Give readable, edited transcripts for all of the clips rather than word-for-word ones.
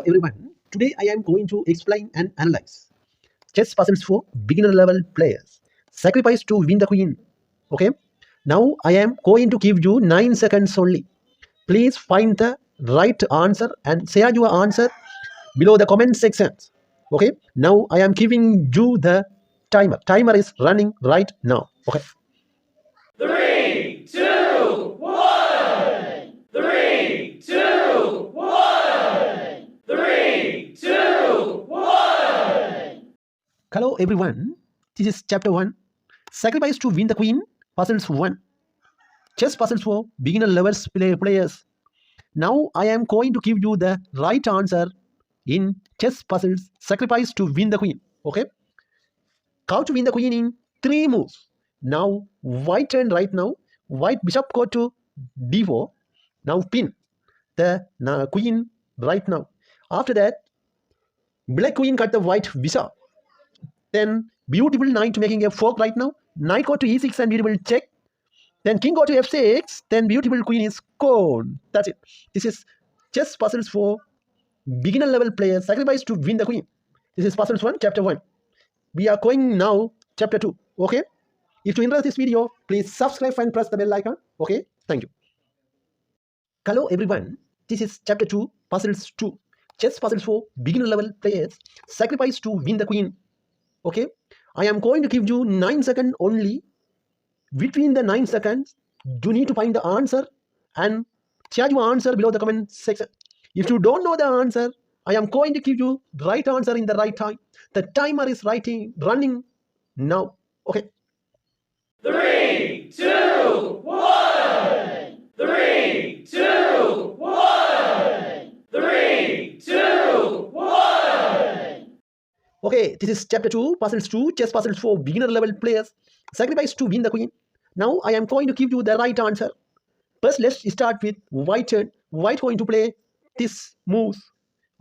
everyone. Today I am going to explain and analyze chess puzzles for beginner level players. Sacrifice to win the queen. Okay. Now I am going to give you 9 seconds only. Please find the right answer and share your answer below the comment section. Okay. Now I am giving you the timer. Timer is running right now. Okay. 3, 2, 1. 3, 2, 1. 3, 2, 1. Hello everyone. This is chapter 1. Sacrifice to win the queen. Puzzles 1. Chess puzzles for beginner levels players. Now I am going to give you the right answer in chess puzzles. Sacrifice to win the queen. Okay. How to win the queen in 3 moves. Now white turn right now. White bishop go to d4. Now pin the queen right now. After that, black queen cut the white bishop. Then beautiful knight making a fork right now. Knight go to e6 and beautiful check. Then king go to f6. Then beautiful queen is gone. That's it. This is chess puzzles for beginner level players. Sacrifice to win the queen. This is puzzles 1, chapter 1. We are going now chapter 2. Okay. If you enjoy this video, please subscribe and press the bell icon. Okay. Thank you. Hello everyone. This is chapter 2, puzzles 2. Chess puzzles for beginner level players. Sacrifice to win the queen. Okay. I am going to give you 9 seconds only. Between the 9 seconds, you need to find the answer and share your answer below the comment section. If you don't know the answer, I am going to give you the right answer in the right time. The timer is running now. Okay. 3, 2, 1. 3, 2, 1. 3, 2, 1. Okay, this is chapter 2, puzzles 2, chess puzzles for beginner level players. Sacrifice to win the queen. Now I am going to give you the right answer. First, let's start with white turn. White going to play this move.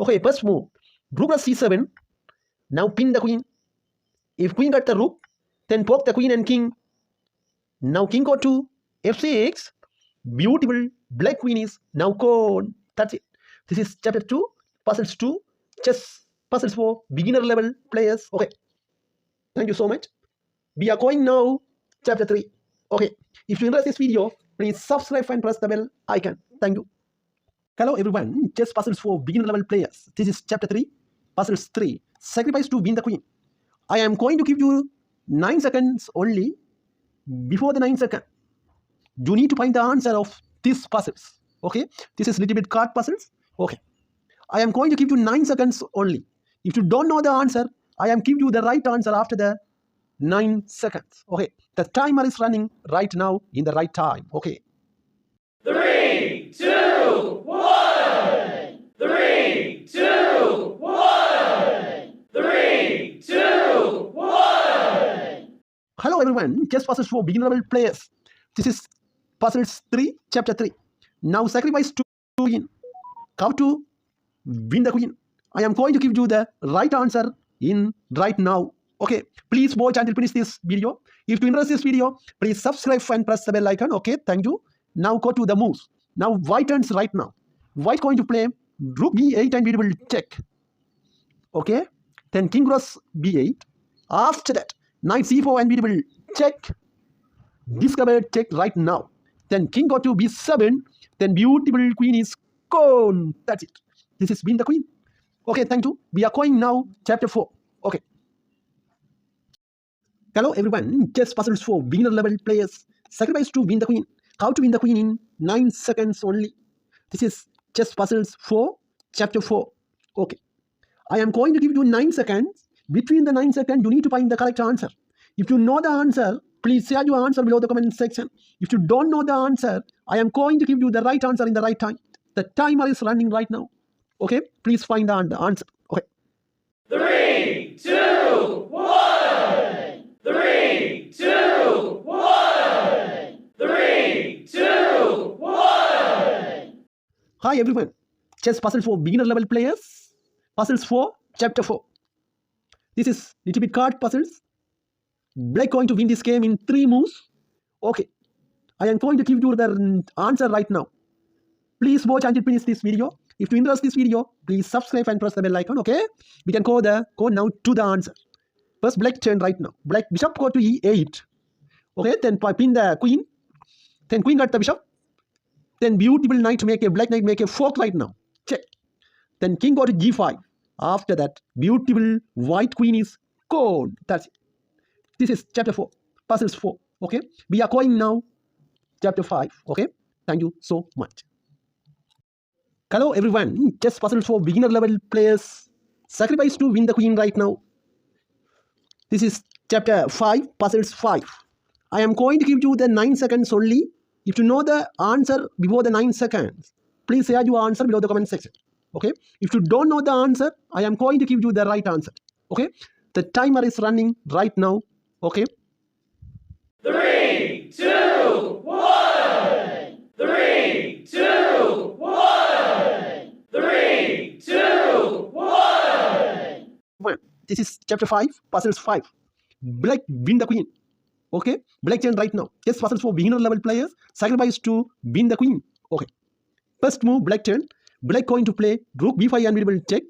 Okay, first move. Rook plus c7. Now pin the queen. If queen got the rook, then poke the queen and king. Now king go to f6. Beautiful black queen is now gone. That's it. This is chapter 2, puzzles 2, chess puzzles for beginner level players. Okay. Thank you so much. We are going now chapter 3. Okay. If you enjoy this video, please subscribe and press the bell icon. Thank you. Hello everyone. Chess puzzles for beginner level players. This is chapter 3, puzzles 3. Sacrifice to win the queen. I am going to give you 9 seconds only. Before the 9 seconds, you need to find the answer of these puzzles. Okay. This is little bit card puzzles. Okay. I am going to give you 9 seconds only. If you don't know the answer, I am giving you the right answer after the 9 seconds. Okay. The timer is running right now in the right time. Okay. 3, 2, 1. 3, 2, 1. 3, 2, 1. Hello everyone. Chess puzzles for beginner level players. This is puzzles 3, chapter 3. Now sacrifice to win. How to win the queen. I am going to give you the right answer in right now. Okay, please watch until finish this video. If you enjoy this video, please subscribe and press the bell icon. Okay, thank you. Now go to the moves. Now white turns right now. White going to play rook b8 and we will check. Okay, then king cross b8. After that, knight c4 and we will check. Discover check right now. Then king go to b7. Then beautiful queen is gone. That's it. This is win the queen. Okay, thank you. We are going now chapter 4. Okay. Hello everyone. Chess puzzles for beginner level players. Sacrifice to win the queen. How to win the queen in 9 seconds only. This is chess puzzles 4, chapter 4. Okay. I am going to give you 9 seconds. Between the 9 seconds, you need to find the correct answer. If you know the answer, please share your answer below the comment section. If you don't know the answer, I am going to give you the right answer in the right time. The timer is running right now. Okay, please find the answer. Okay. 3, 2, 1. 3, 2, 1. 3, 2, 1. Hi everyone. Chess puzzles for beginner level players. Puzzles 4, chapter 4. This is little bit card puzzles. Black going to win this game in 3 moves. Okay. I am going to give you the answer right now. Please watch until finish this video. If you interest this video, please subscribe and press the bell icon. Okay, we can go now to the answer. First, black turn right now. Black bishop go to e8. Okay, then pin the queen. Then queen got the bishop. Then beautiful knight make a black knight make a fork right now. Check. Then king go to g5. After that, beautiful white queen is gone. That's it. This is chapter 4, puzzles 4. Okay, we are going now chapter 5. Okay, thank you so much. Hello everyone, chess puzzles for beginner level players. Sacrifice to win the queen right now. This is chapter 5, puzzles 5. I am going to give you the 9 seconds only. If you know the answer before the 9 seconds, please share your answer below the comment section. Okay, if you don't know the answer, I am going to give you the right answer. Okay, the timer is running right now. Okay, 3, 2, 1. 3, 2, 1. 3, 2, 1. well, this is chapter 5, puzzles 5. Black win the queen. Okay, black turn right now. Chess puzzles for beginner level players. Sacrifice to win the queen. Okay, first move black turn. Black going to play rook b5 and we will check.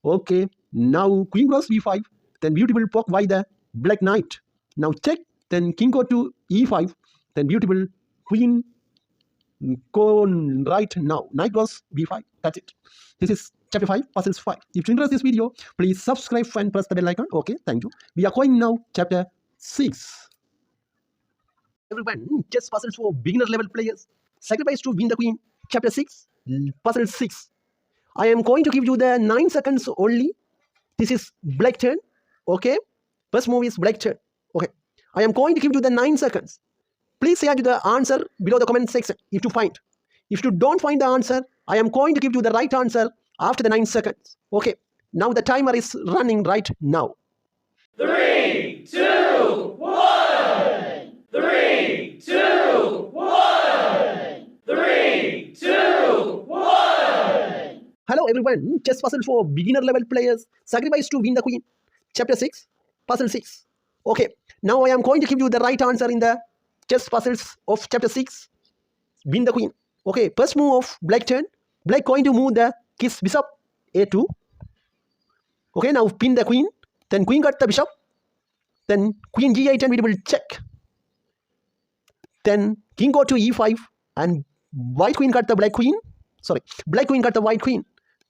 Okay, now queen cross b5. Then beautiful poke by the black knight. Now check. Then king go to e5. Then beautiful queen go right now. Knight cross b5. That's it. This is chapter 5, puzzles 5. If you interest this video, please subscribe and press the bell icon. Okay, thank you. We are going now chapter 6. Everyone, chess puzzles for beginner level players. Sacrifice to win the queen. Chapter 6, puzzle 6. I am going to give you the 9 seconds only. This is black turn. Okay, first move is black turn. Okay, I am going to give you the 9 seconds. Please share the answer below the comment section if you find. If you don't find the answer, I am going to give you the right answer after the 9 seconds. Okay, now the timer is running right now. 3, 2, 1. 3, 2, 1. 3, 2, 1. Hello everyone, chess puzzle for beginner level players. Sacrifice to win the queen. Chapter 6, puzzle 6. Okay, now I am going to give you the right answer in the chess puzzles of chapter 6. Win the queen. Okay, first move of black turn. Black going to move the kiss bishop a2. Okay, now pin the queen. Then queen got the bishop. Then queen g8 and we will check. Then king go to e5 and white queen got the black queen. Sorry, black queen got the white queen.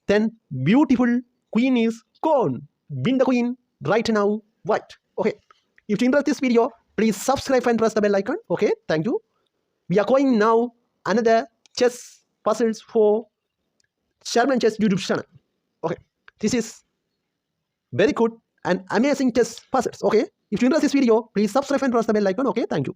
Then beautiful queen is gone. Win the queen right now, white. Okay, if you interest this video, please subscribe and press the bell icon. Okay, thank you. We are going now another chess puzzles for Sharmilan Chess YouTube channel. Okay, this is very good and amazing chess puzzles. Okay, if you interest this video, please subscribe and press the bell icon. Okay, thank you.